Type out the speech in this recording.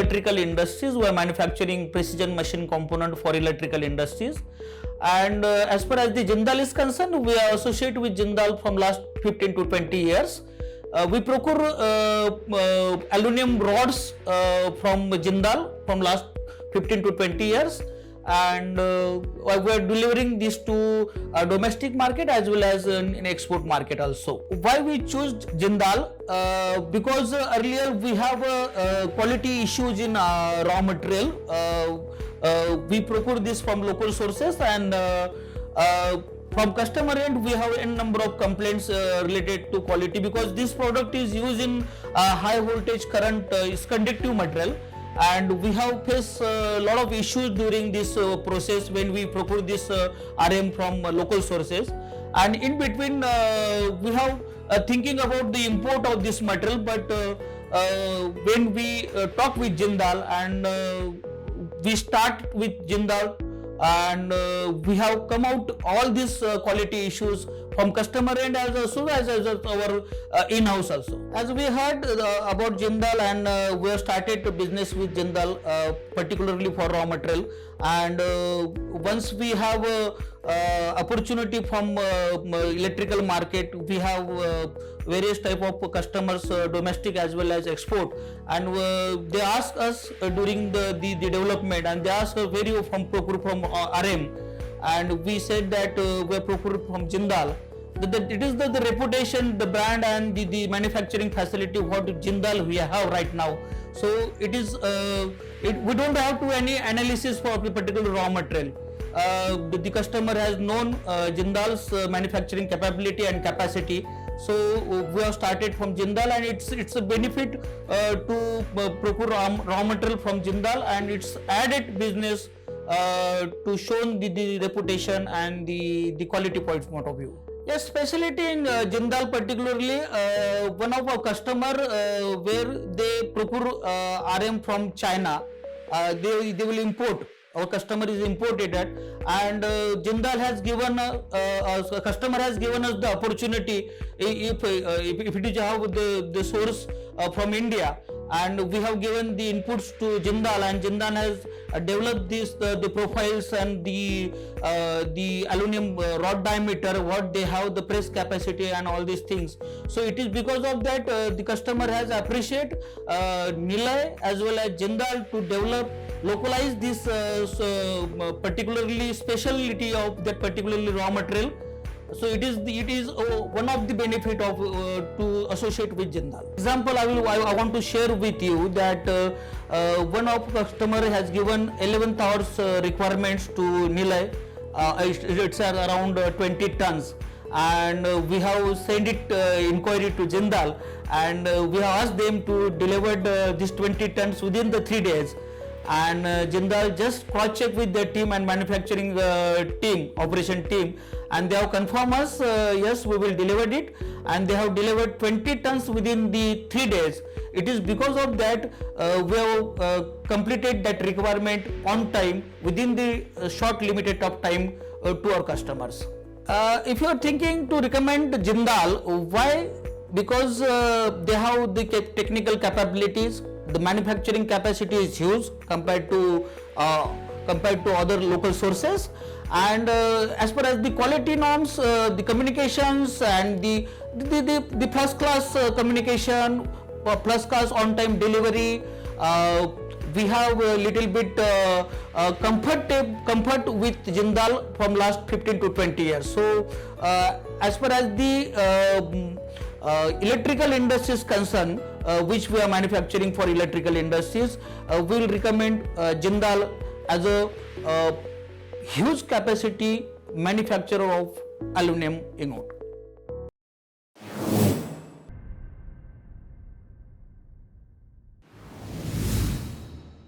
electrical industries. We are manufacturing precision machine component for electrical industries. And as far as the Jindal is concerned, we are associated with Jindal from last 15 to 20 years. We procure aluminum rods from Jindal from last 15 to 20 years, and we are delivering this to domestic market as well as in export market also. Why we choose Jindal? Because earlier we have quality issues in raw material. We procure this from local sources, and from customer end we have a number of complaints related to quality, because this product is used in high voltage current, is conductive material, and we have faced a lot of issues during this process when we procure this RM from local sources. And in between we have thinking about the import of this material, but when we talk with Jindal and we start with Jindal, and we have come out all these quality issues from customer end as well as our in-house also. As we heard about Jindal, and we have started a business with Jindal particularly for raw material, and once we have opportunity from electrical market, we have various type of customers, domestic as well as export, and they ask us during the development, and they ask us where you from procure from RM, and we said that we are procured from Jindal. It is the reputation, the brand, and the manufacturing facility what Jindal we have right now. So it is we don't have to any analysis for the particular raw material. The customer has known Jindal's manufacturing capability and capacity. So we have started from Jindal, and it's a benefit to procure raw material from Jindal, and it's added business to show the reputation and the quality point of view. Yes, specialty in Jindal particularly, one of our customer where they procure RM from China, they will import. Our customer is imported that, and Jindal has given a customer has given us the opportunity if it is have the source from India, and we have given the inputs to Jindal, and Jindal has developed this the profiles and the aluminum rod diameter, what they have, the press capacity and all these things. So it is because of that the customer has appreciated Nilay as well as Jindal to develop, localize this particularly specialty of that particularly raw material. So it is one of the benefit of to associate with Jindal. Example, I want to share with you that one of customer has given 11th hours requirements to Nilay. It's around 20 tons, and we have sent it inquiry to Jindal, and we have asked them to deliver this 20 tons within the 3 days. And Jindal just cross check with the team and manufacturing team, operation team, and they have confirmed us yes, we will deliver it, and they have delivered 20 tons within the 3 days. It is because of that we have completed that requirement on time within the short limited of time to our customers. If you are thinking to recommend Jindal, why? Because they have the technical capabilities. The manufacturing capacity is huge compared to other local sources, and as far as the quality norms, the communications and the first class communication, plus class on time delivery, we have a little bit comfort with Jindal from last 15 to 20 years. So as far as the electrical industry is concerned, which we are manufacturing for electrical industries, we will recommend Jindal as a huge capacity manufacturer of aluminum ingot.